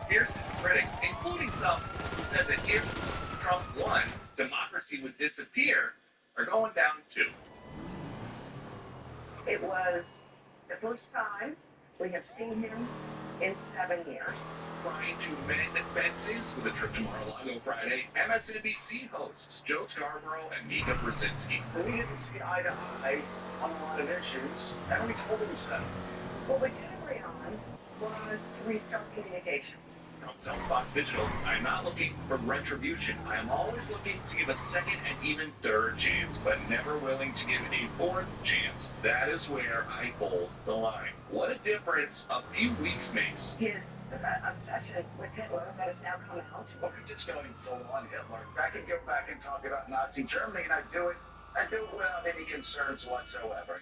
fiercest critics, including some who said that if Trump won, democracy would disappear, are going down too. It was the first time we have seen him in 7 years. Trying to mend fences with a trip to Mar-a-Lago Friday, MSNBC hosts Joe Scarborough and Mika Brzezinski. We didn't see eye to eye on a lot of issues, and we told him so. What we did agree on was to restart communications. Trump tells Fox Digital, I'm not looking for retribution. I am always looking to give a second and even third chance, but never willing to give a fourth chance. That is where I hold the line. What a difference a few weeks makes. His obsession with Hitler that has now come out. Well, we're just going full on Hitler. I can go back and talk about Nazi Germany, and I do it without any concerns whatsoever.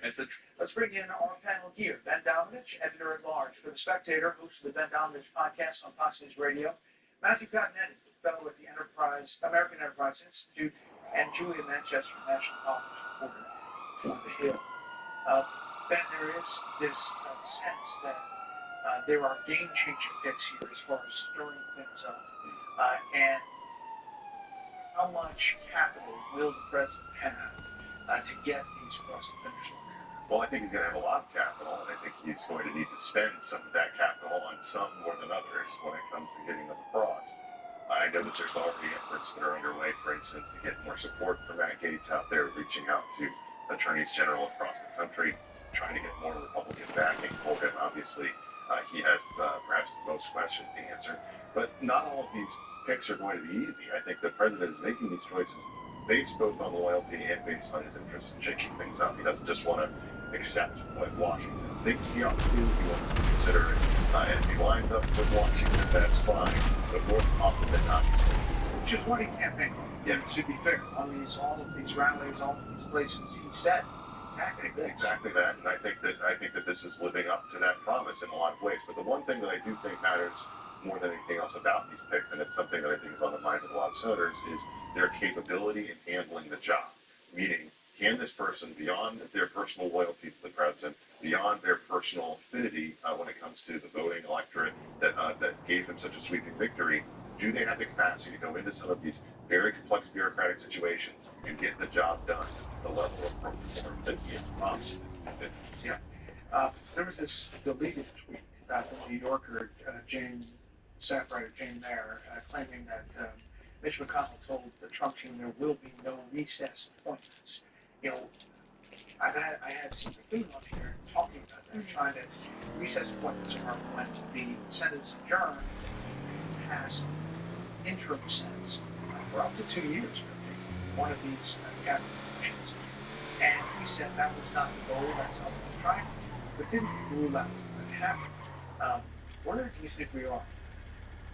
Let's bring in our panel here. Ben Domenech, editor-at-large for The Spectator, host of the Ben Domenech podcast on Fox News Radio. Matthew Continetti, fellow at the American Enterprise Institute, and Julia Manchester, national politics reporter for The Hill. Ben, there is this sense that there are game-changing picks here as far as stirring things up. And how much capital will the president have to get these across the finish line? Well, I think he's going to have a lot of capital, and I think he's going to need to spend some of that capital on some more than others when it comes to getting them across. I know that there's already efforts that are underway, for instance, to get more support for Matt Gaetz out there, reaching out to attorneys general across the country, trying to get more Republican backing for him. Obviously, he has perhaps the most questions to answer, but not all of these picks are going to be easy. I think the president is making these choices based both on loyalty and based on his interest in shaking things up. He doesn't just want to accept what Washington thinks he ought to do. He wants to consider it. And if he lines up with Washington, that's fine. But more often than not, Which is what he campaigned on. Yeah. To be fair, all of these rallies, all of these places, he said exactly that. And I think that this is living up to that promise in a lot of ways. But the one thing that I do think matters more than anything else about these picks, and it's something that I think is on the minds of a lot of senators, is their capability in handling the job. Meaning, can this person, beyond their personal loyalty to the president, beyond their personal affinity when it comes to the voting electorate that gave him such a sweeping victory, do they have the capacity to go into some of these very complex bureaucratic situations and get the job done at the level of performance that he has promised? Yeah. There was this deleted tweet about the New Yorker, staff writer Jane Mayer, claiming that Mitch McConnell told the Trump team there will be no recess appointments. You know, I had Senator Clinton on here talking about that, trying to recess appointments are when the Senate is adjourned, pass interim Senates for up to 2 years, really, one of these cabinet positions. And he said that was not the goal, that's not what we're trying to do, but didn't rule out what happened. Where do you think we are?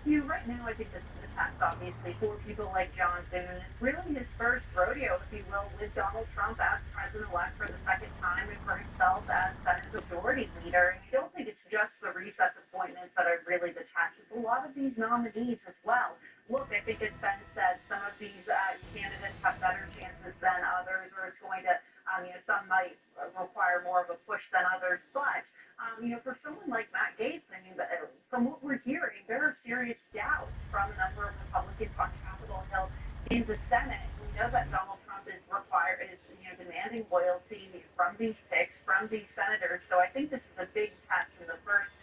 You know, right now I think that's the test, obviously, for people like John Thune. It's really his first rodeo, if you will, with Donald Trump as president-elect for the second time and for himself as Senate Majority Leader. And I don't think it's just the recess appointments that are really the test. It's a lot of these nominees as well. Look, I think it's been said some of these candidates have better chances than others, or it's going to, some might require more of a push than others. But, for someone like Matt Gaetz, I mean, from what we're hearing, there are serious doubts from a number of Republicans on Capitol Hill in the Senate. We know that Donald Trump is demanding loyalty from these picks, from these senators. So I think this is a big test in the first,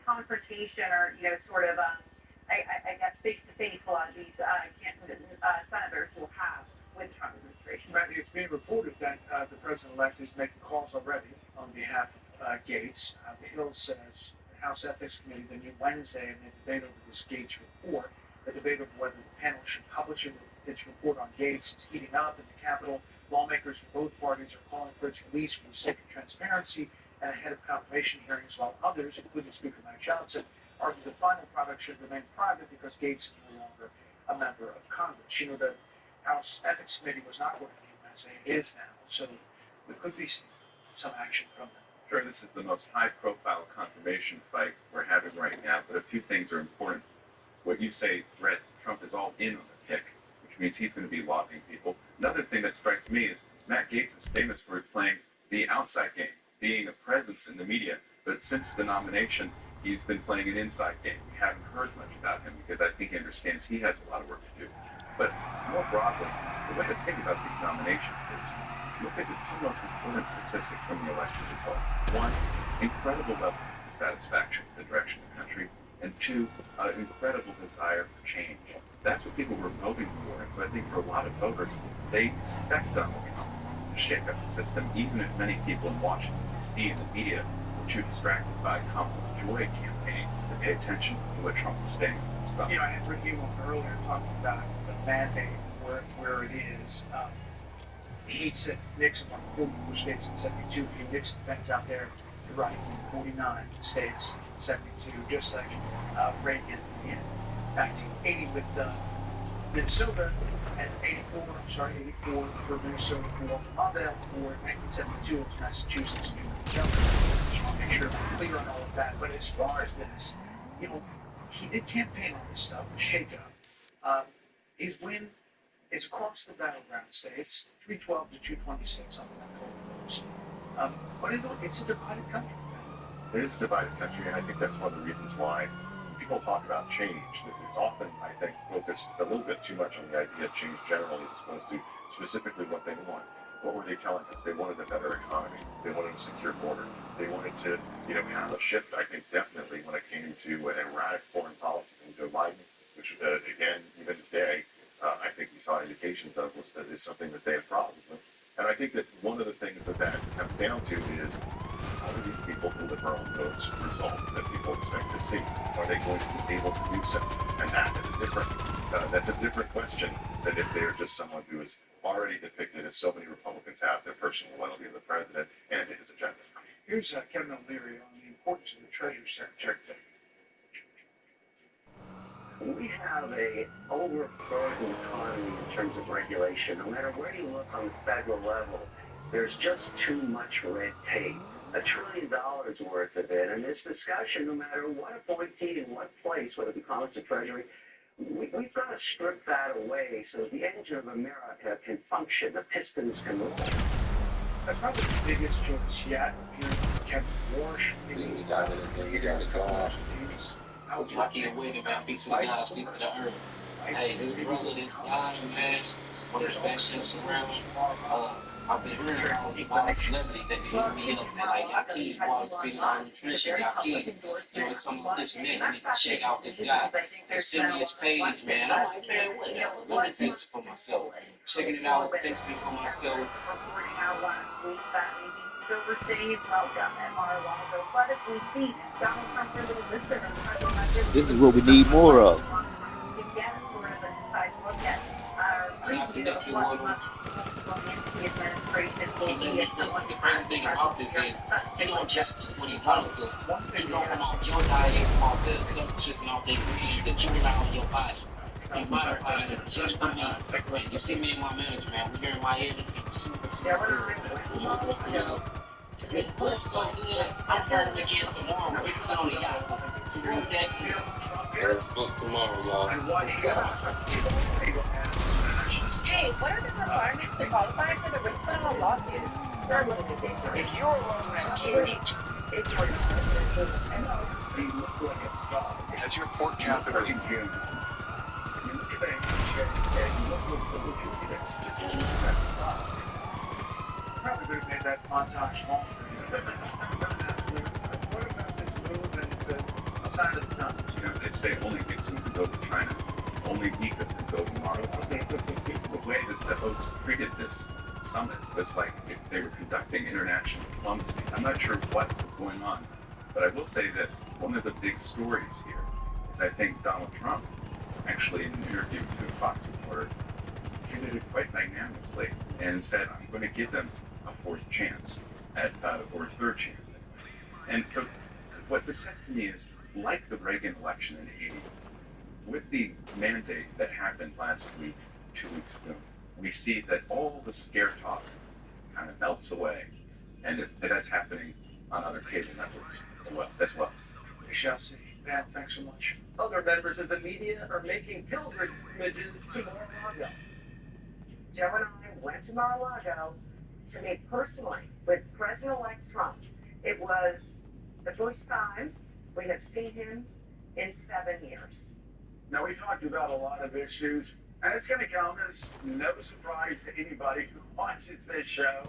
confrontation or, I guess face-to-face a lot of these senators will have with the Trump administration. Matthew, it's being reported that the president-elect is making calls already on behalf of Gaetz. The Hill says the House Ethics Committee, the new Wednesday, and the debate over this Gaetz report, the debate over whether the panel should publish its report on Gaetz is heating up in the Capitol. Lawmakers from both parties are calling for its release for the sake of transparency and ahead of confirmation hearings, while others, including Speaker Mike Johnson, argue the final product should remain private because Gaetz is no longer a member of Congress. You know, the House Ethics Committee was not going to be Wednesday. It is now. So we could be seeing some action from them. Sure, this is the most high-profile confirmation fight we're having right now, but a few things are important. What you say, Brett, Trump is all in on the pick, which means he's going to be lobbying people. Another thing that strikes me is Matt Gaetz is famous for playing the outside game, being a presence in the media, but since the nomination, he's been playing an inside game. We haven't heard much about him. because I think he understands he has a lot of work to do. But more broadly, the way to think about these nominations is look at the two most important statistics from the election result. One, incredible levels of dissatisfaction with the direction of the country, and two, an incredible desire for change. That's what people were voting for, and so I think for a lot of voters, they expect Donald Trump to shake up the system, even if many people in Washington, D.C. and the media were too distracted by Kamala Joy campaign to pay attention to what Trump was saying and stuff. You know, I had Ricky on earlier talking about the mandate, where it is. He said Nixon won 44 states in 72. Nixon depends out there to right 49 states in 72, just like Reagan in 1980 with Minnesota, and 84 for Minnesota, for Mondale for 1972 was Massachusetts, New York. Just want to make sure I'm clear on all of that. But as far as this, you know, he did campaign on this stuff, the shake-up. His win is across the battleground states, 312 to 226 on the but it's a divided country. It is a divided country, and I think that's one of the reasons why people talk about change. It's often, I think, focused a little bit too much on the idea of change generally as opposed to specifically what they want. What were they telling us? They wanted a better economy. They wanted a secure border. They wanted to, have a shift, I think, definitely when it came to an erratic foreign policy from Joe Biden, which, again, even today, I think we saw indications of was that is something that they have problems with. And I think that one of the things that comes down to is how do these people deliver on those results that people expect to see? Are they going to be able to do so? And that's a different question than if they're just someone who is already depicted as so many Republicans have their personal loyalty to the president and to his agenda. Here's Kevin O'Leary on the importance of the Treasury Secretary. We have a overburdened economy in terms of regulation. No matter where you look on the federal level, there's just too much red tape. $1 trillion worth of it. And this discussion, no matter what appointee in what place, whether it be Congress or Treasury, we've got to strip that away so the engine of America can function, the pistons can roll. That's probably the biggest choice yet. Kevin Warsh. You got it, God. I was lucky to win, man. Peace to the gods, peace to the earth. Hey, this brother, this guy, man, one of the best ships around. I've been hearing all the celebrities that be hitting me up, man. Like, y'all keep water speaking on nutrition, y'all keep doing some of this and that. You need to check out this guy. They send me his page, man. I'm like, man, whatever. Let me taste it for myself. Checking it out, tasting it for myself. Reporting out last week that maybe he's overstaying his welcome at Mar-a-Lago. But if we see Donald Trump really listen or this is what we need more of. We can get sort of an inside look at preview of what Musk's Zelensky administration will be as someone The crazy thing about this is, they don't just do what he wanted to. You know, come off your diet, come off the substances and all the ingredients that you allow in your body. You modify it just for me. And you see me and my manager, man. We're here in Miami. It's super good. To be put so good, I'm turning again tomorrow. We're still on the yacht. Let's book tomorrow, y'all. Hey, what are the requirements to qualify for the Richmond lawsuits? They're a little bit different. If you're a woman, As your port catheter in June, you look at that and you look at the movie that's just probably could have made that montage longer. What about this move and it's a sign of the times? They say only Nixon can go to China, only Nika can go to Mars. The way that the hosts treated this summit was like if they were conducting international diplomacy. I'm not sure what was going on, but I will say this. One of the big stories here is I think Donald Trump, actually in an interview to Fox reporter, treated it quite magnanimously and said, I'm going to give them a fourth chance, or a third chance. And so what this says to me is, like the Reagan election in '80, with the mandate that happened last week, 2 weeks ago, we see that all the scare talk kind of melts away, and that's happening on other cable networks as well. We shall see. Matt, thanks so much. Other members of the media are making pilgrimages to Mar-a-Lago. Joe and I went to Mar-a-Lago to meet personally with President-elect Trump. It was the first time we have seen him in 7 years. Now, we talked about a lot of issues, and it's going to come as no surprise to anybody who watches this show,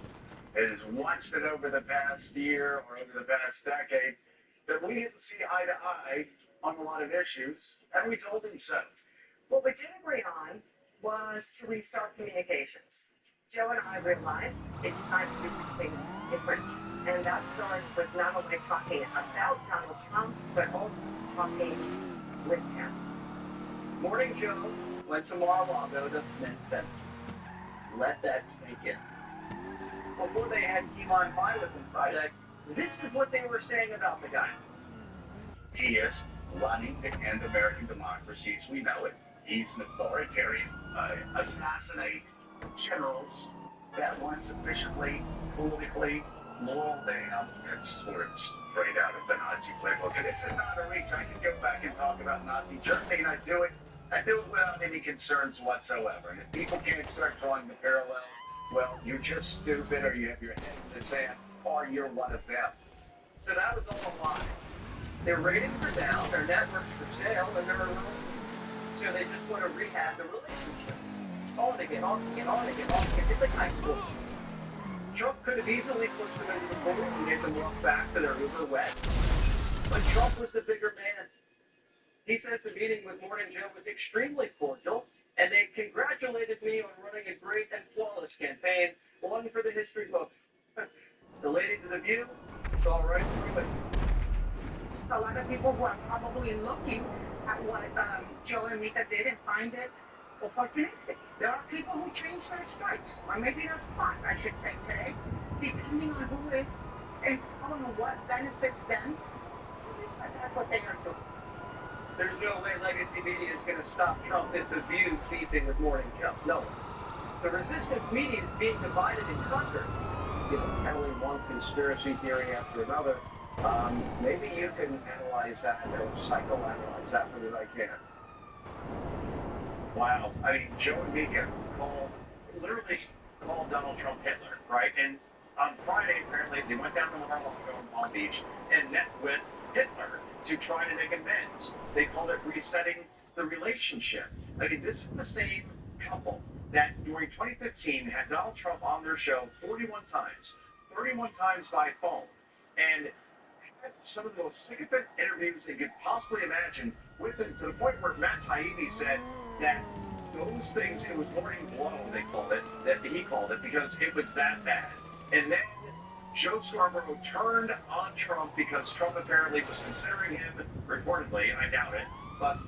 has watched it over the past year or over the past decade, that we didn't see eye to eye on a lot of issues, and we told him so. What we did agree on was to restart communications. Joe and I realized it's time to do something different. And that starts with not only talking about Donald Trump, but also talking with him. Morning Joe went to Mar-a-Lago to mend fences. Let that sink in. Before they had Keyline Pie with him Friday, this is what they were saying about the guy. He is running to end American democracy as we know it. He's an authoritarian, assassinate generals that weren't sufficiently politically loyal to him. That's sort of straight out of the Nazi playbook. This is not a reach. I can go back and talk about Nazi Germany, and I do it without any concerns whatsoever. And if people can't start drawing the parallels, well, you're just stupid, or you have your head in the sand, or you're one of them. So that was all a lie. Their ratings are down, their networks for sale, and they're alone. So they just want to rehab the relationship. On again, on again, on again, on again. It's like high school. Trump could have easily pushed them into the pool and made them walk back to their Uber wet. But Trump was the bigger man. He says the meeting with Morning Joe was extremely cordial, and they congratulated me on running a great and flawless campaign, one for the history books. The ladies of the View saw right through it. A lot of people who are probably looking at what Joe and Mika did and find it opportunistic. There are people who change their stripes, or maybe their spots, I should say, today, depending on who is and I don't know what benefits them. But that's what they are doing. There's no way legacy media is going to stop Trump if the View beefing with Morning Joe. No. The resistance media is being divided and conquered. You know, peddling one conspiracy theory after another. Maybe you can analyze that or psychoanalyze that for the I can. Wow. I mean, Joe and Mika literally called Donald Trump Hitler, right? And on Friday, apparently, they went down to Mar-a-Lago in Palm Beach and met with Hitler to try to make amends. They called it resetting the relationship. I mean, this is the same couple that during 2015 had Donald Trump on their show 31 times by phone, and had some of the most sycophant interviews they could possibly imagine with him, to the point where Matt Taibbi said that those things, it was morning blow, they called it, that he called it, because it was that bad. And then Joe Scarborough turned on Trump because Trump apparently was considering him, reportedly, I doubt it, but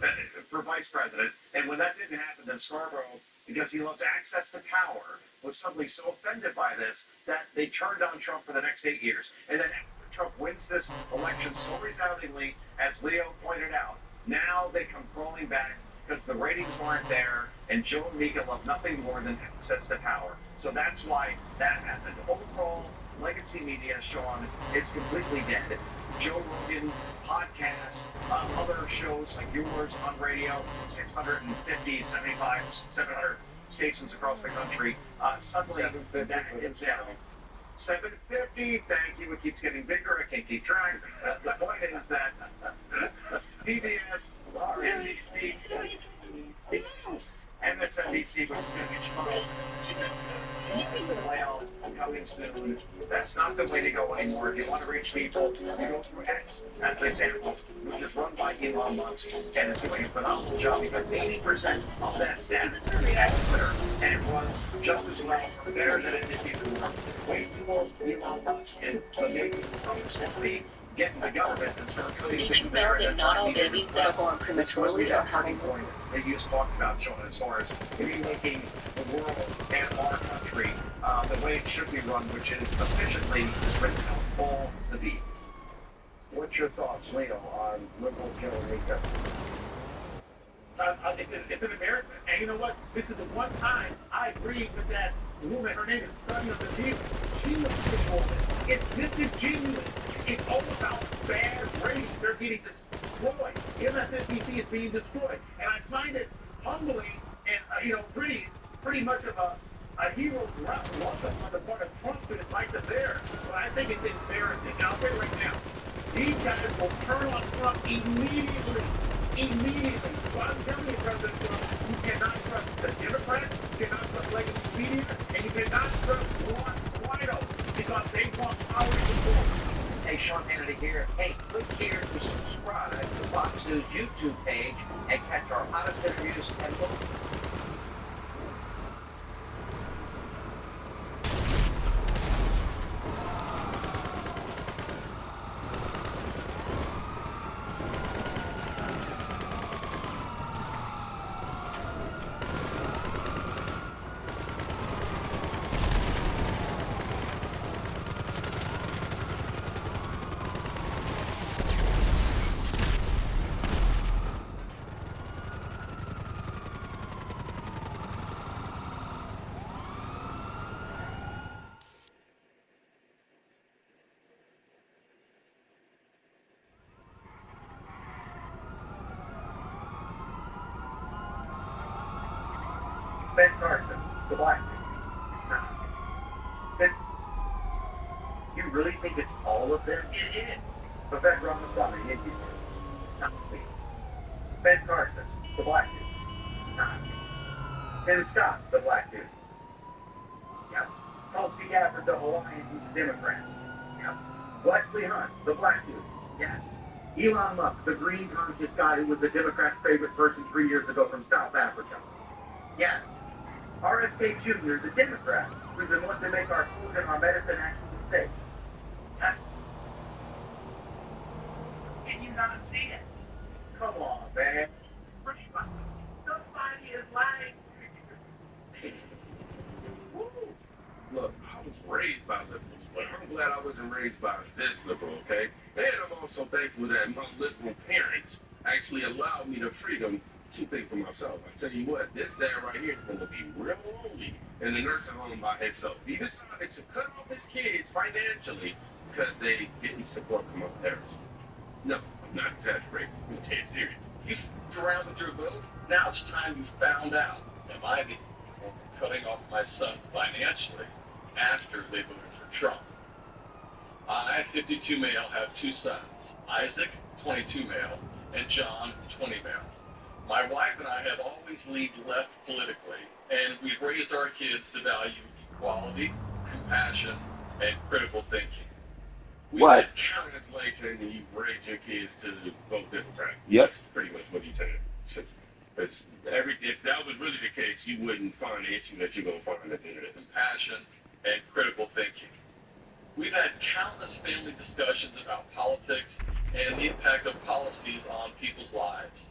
for vice president. And when that didn't happen, then Scarborough, because he loves access to power, was suddenly so offended by this that they turned on Trump for the next 8 years. And then after Trump wins this election so resoundingly, as Leo pointed out, now they come crawling back because the ratings weren't there, and Joe and Mika love nothing more than access to power. So that's why that happened. Overall, legacy media, Sean, is completely dead. Joe Rogan, podcasts, other shows like yours on radio, 650, 75, 700 stations across the country. Suddenly, that is down. 750, thank you. It keeps getting bigger. I can't keep track. The point is that CBS, NBC, MSNBC, which is going to be strong. Well, coming soon. That's not the way to go anymore. If you want to reach people, you go through X, as an example, which is run by Elon Musk and is doing a phenomenal job. Because 80% of that staff is at Twitter, and it runs just as well there than it did before. Wait till Elon Musk and the big folks will be getting the government and start saying Did you know that not all babies that are born prematurely are having that you just talked about, Sean, as far as remaking the world and our country the way it should be run, which is efficiently without all the beef. What's your thoughts, Leo, on liberal Joe and Mika? It's an embarrassment. And you know what? This is the one time I agreed with that woman. Her name is Sonia Deville. She was the woman. This is genuine. It's all about bad ratings. They're getting destroyed. MSNBC is being destroyed. And I find it humbling and, pretty much of a hero's welcome on the part of Trump to invite them there. But I think it's embarrassing. Now, I'll tell you right now, these guys will turn on Trump immediately. So I'm telling you, here. Hey, click here to subscribe to the Fox News YouTube page and catch our hottest interviews and more. Ben Carson, the black dude. Nazi. Ben, you really think it's all of them? It is. But Ben Ramaswamy, Indian dude. Nazi. Ben Carson, the black dude. Nazi. Tim Scott, the black dude. Yep. Tulsi Gabbard, the Hawaiian, who's a Democrat. Yep. Wesley Hunt, the black dude. Yes. Elon Musk, the green conscious guy who was the Democrats' favorite person 3 years ago from South Africa. Yes. RFK Jr., the Democrat, who's the one to make our food and our medicine actually safe. Yes. Can you not see it? Come on, man. Somebody is lying. Look, I was raised by liberals, but I'm glad I wasn't raised by this liberal, okay? And I'm also thankful that my liberal parents actually allowed me the freedom to think for myself. I tell you what, this dad right here is going to be real lonely in the nursing home by himself. He decided to cut off his kids financially because they didn't support from my parents. No, I'm not exaggerating. I'm dead serious. You f***ed around with your vote. Now it's time you found out. Am I the one for cutting off my sons financially after they voted for Trump? I, 52 male, have two sons. Isaac, 22 male, and John, 20 male. My wife and I have always leaned left politically, and we've raised our kids to value equality, compassion, and critical thinking. What? Translation, you've raised your kids to vote Democrat. Yep. That's pretty much what he's saying. If that was really the case, you wouldn't find the issue that you're going to find at the end of this. Compassion and critical thinking. We've had countless family discussions about politics and the impact of policies on people's lives.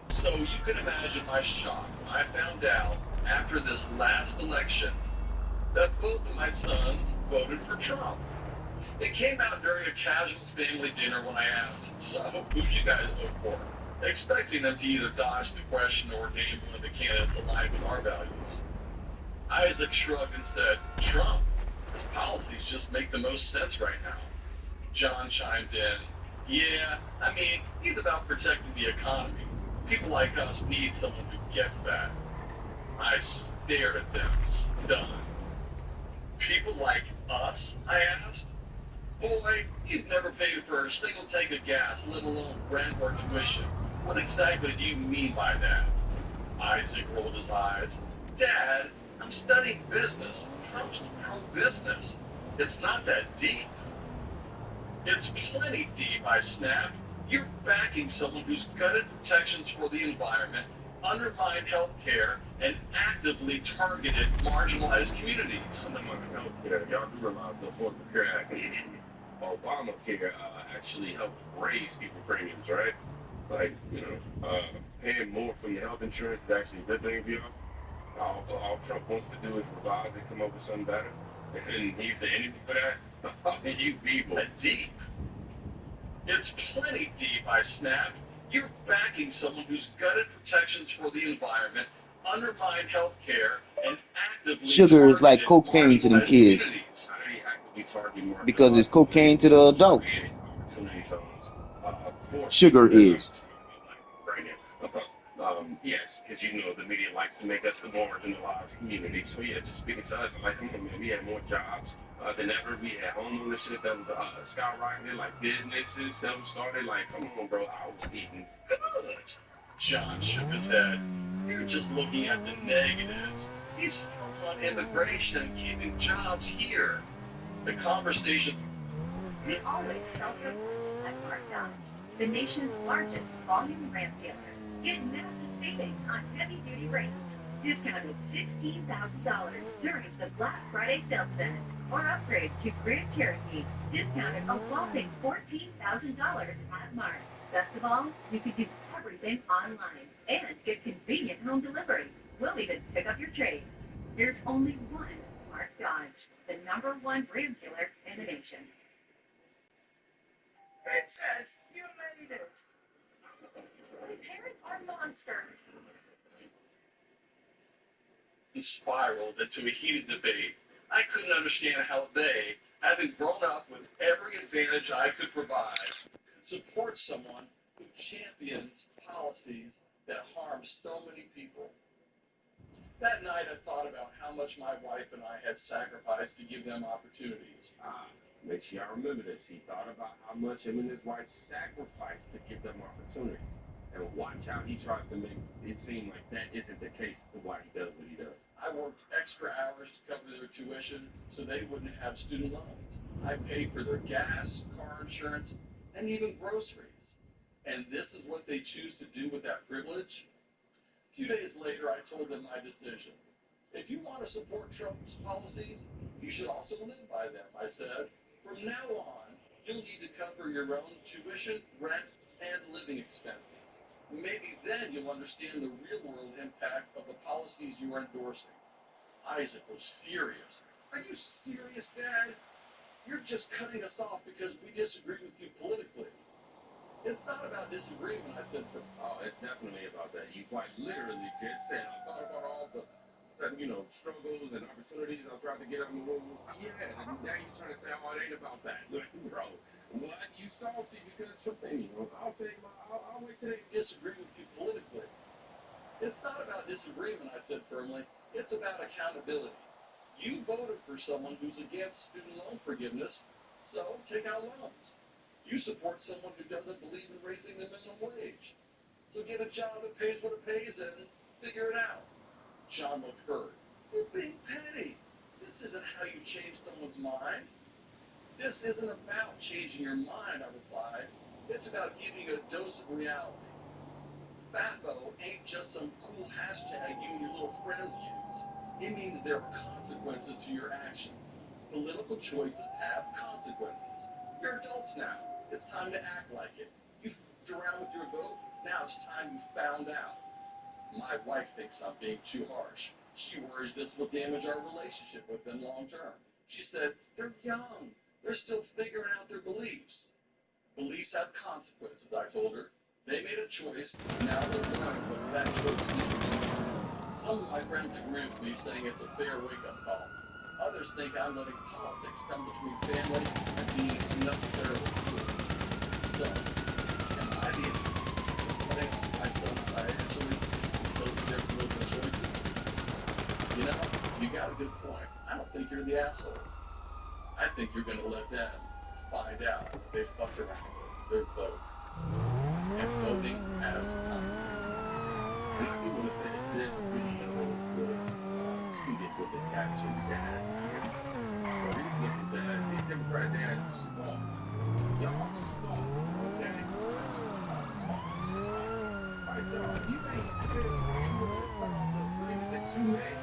So you can imagine my shock when I found out after this last election that both of my sons voted for Trump. It came out during a casual family dinner when I asked, so who'd you guys vote for? Expecting them to either dodge the question or name one of the candidates aligned with our values. Isaac shrugged and said, Trump. His policies just make the most sense right now. John chimed in, yeah, I mean, he's about protecting the economy. People like us need someone who gets that. I stared at them, stunned. People like us? I asked. Boy, you've never paid for a single tank of gas, let alone rent or tuition. What exactly do you mean by that? Isaac rolled his eyes. Dad, I'm studying business. Trump's pro-business. It's not that deep. It's plenty deep, I snapped. You're backing someone who's gutted protections for the environment, undermined health care, and actively targeted marginalized communities. Undermined health care. Y'all do realize the Affordable Care Act, Obamacare, actually helped raise people's premiums, right? Like, paying more from your health insurance is actually a good thing for y'all. All Trump wants to do is revise and come up with something better. And he's the enemy for that? You people. Deep. It's plenty deep, I snapped. You're backing someone who's gutted protections for the environment, undermined health care, and actively Sugar is like cocaine to them kids. Because it's cocaine to the adults. Sugar is. Yes, because the media likes to make us the more marginalized community. So yeah, just speaking to us, like, come on, man, we had more jobs than ever. We had home ownership that was skyrocketing, like businesses that was started. Like, come on, bro, I was eating good. John shook his head. You're just looking at the negatives. He's strong on immigration and keeping jobs here. The conversation We always sell your price at Mark Dodge, the nation's largest volume Ram dealer. Get massive savings on heavy-duty Rams, discounted $16,000 during the Black Friday sales event, or upgrade to Grand Cherokee, discounted a whopping $14,000 at Mark. Best of all, you can do everything online and get convenient home delivery. We'll even pick up your trade. There's only one Mark Dodge, the #1 Ram dealer in the nation. Princess, you made it. Parents are monsters. And spiraled into a heated debate. I couldn't understand how they, having grown up with every advantage I could provide, could support someone who champions policies that harm so many people. That night I thought about how much my wife and I had sacrificed to give them opportunities. Make sure y'all remember this. He thought about how much him and his wife sacrificed to give them opportunities. And watch how he tries to make it seem like that isn't the case as to why he does what he does. I worked extra hours to cover their tuition so they wouldn't have student loans. I paid for their gas, car insurance, and even groceries. And this is what they choose to do with that privilege? A few days later, I told them my decision. If you want to support Trump's policies, you should also live by them, I said. From now on, you'll need to cover your own tuition, rent, and living expenses. Maybe then you'll understand the real-world impact of the policies you are endorsing. Isaac was furious. Are you serious, Dad? You're just cutting us off because we disagree with you politically. It's not about disagreement, I said. Oh, it's definitely about that. You quite literally just said, I thought about all the struggles and opportunities I tried to get on the road. Yeah, and now you're trying to say, oh, it ain't about that. Look, bro, what? You salty because Trump ain't, I'll wait till they disagree with you politically. It's not about disagreement, I said firmly. It's about accountability. You voted for someone who's against student loan forgiveness, so take out loans. You support someone who doesn't believe in raising the minimum wage. So get a job that pays what it pays and figure it out. John looked hurt. You're being petty. This isn't how you change someone's mind. This isn't about changing your mind, I replied. It's about giving you a dose of reality. FAFO ain't just some cool hashtag you and your little friends use. It means there are consequences to your actions. Political choices have consequences. You're adults now. It's time to act like it. You f***ed around with your vote. Now it's time you found out. My wife thinks I'm being too harsh. She worries this will damage our relationship with them long term. She said, they're young. They're still figuring out their beliefs. Beliefs have consequences, I told her. They made a choice, and now they're learning what that choice means. Some of my friends agree with me, saying it's a fair wake-up call. Others think I'm letting politics come between family and being unnecessarily cruel. So, am I the putting my son's financially those their political choices? You know, you got a good point. I don't think you're the asshole. I think you're going to let them find out they fucked around with their vote. And voting has consequences. And I do want to say that this video was tweeted with the caption that the reason that the Democratic dad is smart. Y'all smart, okay? Smart. Right, dog. You ain't the agreement that you made.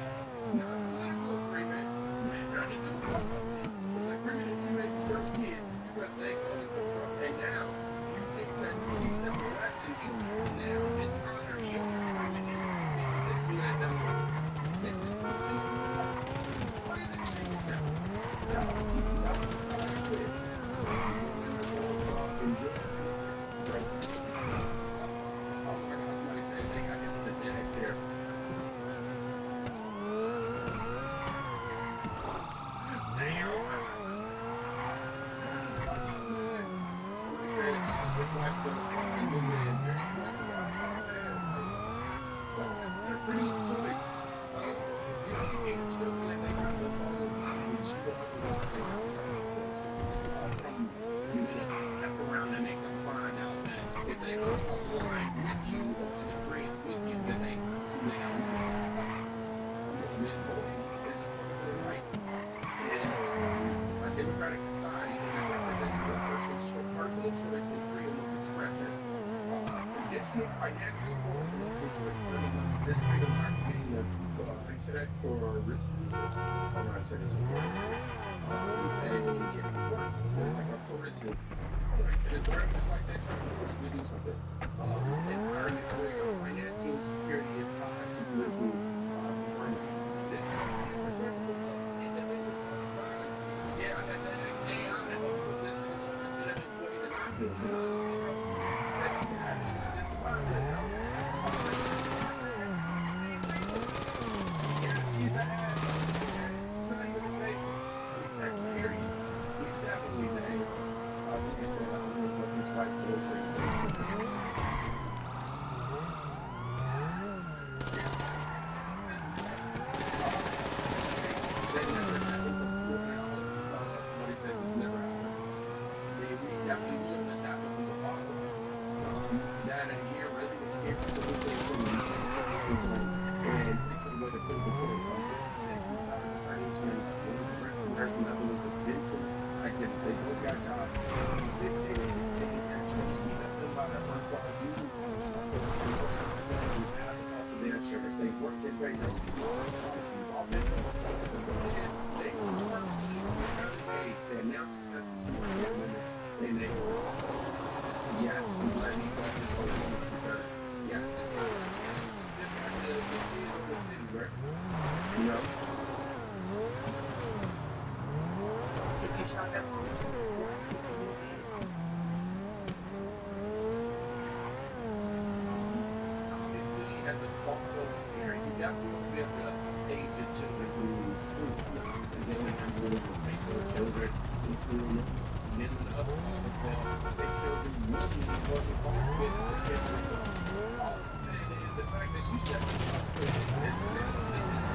No, political agreement. Man, you're not doing policy. The agreement that you made with your kid, you got to think of the Trump and now you think that teach them a lesson here. Now it's under your agreement that you had done. It's just what you do. What do you think now? No, you got to start with. Oh my God, somebody said they got to get the Dedex here. Somebody said, his wife put a fucking movie in there. They're a pretty good choice. You're teaching children that they have to follow the rules. You don't have to walk around with consequences. You have to around and make them find out that if they don't align with you or in agreement with you, then they have to personal financial support is the this freedom of being a that for risk. I'm not saying it's important. And of course, like a person, like said, it's like that. We do something. Environment where financial security is tied to political freedom. This is the principles of independent. Yeah, and then it's AI that will put this in a legitimate way that I feel. That's the part of it. He's not even a name. That period. He's definitely the name. So he said, I don't know what his wife will bring. Somebody said it's never happened. We definitely knew that that was the father. That in a year really is here to look at and takes away the critical point of sex and I get they both got jobs. 15, 16, actually, we got them by that one part of you. Their share, if they worked it right now, they announced successful women, and they yes, I'm glad you got this whole thing. Yes, it's you know. Obviously, at the bulk of here, you got to be able to age your children who school, and then we have to take those children to school, and then the other one of them, they children really working hard with to get this up. All I'm saying is the fact that you set this up for this, they just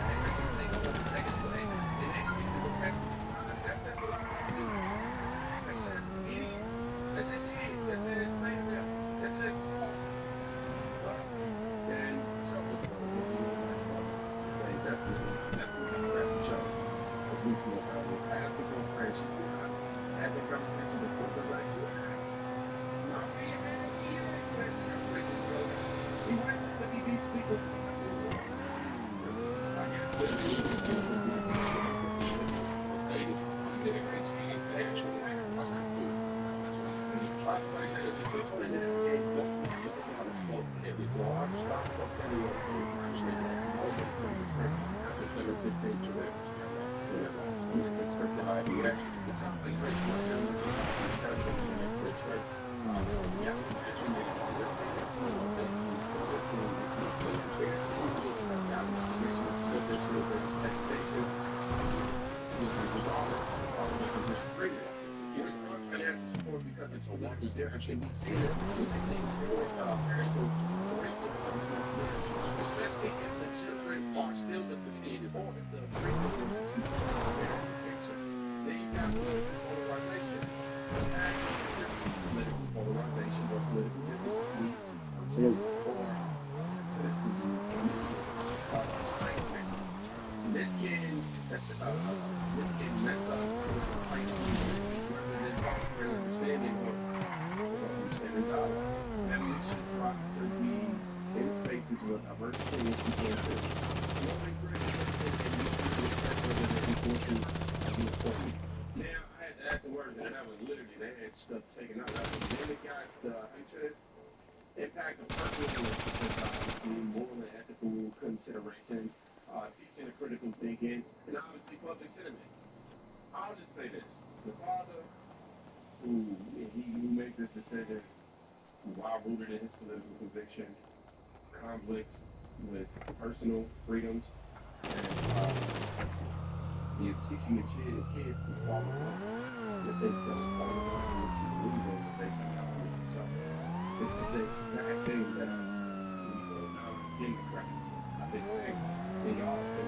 take over the second play, and they don't even look at this. That's it. That says idiot. That says idiot. That says failure. That says smart. And so it's so they definitely have to show. At least more problems. I have to go crazy. I had the conversation before the right to ask. He went to the TV speaker. Because it's a wonder difference, and we see it with the things for parental responsibility, especially if the children are still with the state of order. The freedoms to their education. Then you got polarization. Sometimes it's political polarization or political differences lead to personal or this can mess up some of the strengths understanding of understanding God. And we should try to be in spaces where diverse opinions can be now, I had to add some words, and that was literally, they had stuff taken out. Then they got impact of personal and moral and ethical considerations, teaching and critical thinking, and obviously public sentiment. I'll just say this. The father who made this decision while rooted in his political conviction, conflicts with personal freedoms, and teaching your kids to follow if they don't follow what you believe in, they somehow believe you. So this is the exact thing that us Democrats, I've been saying, and y'all say,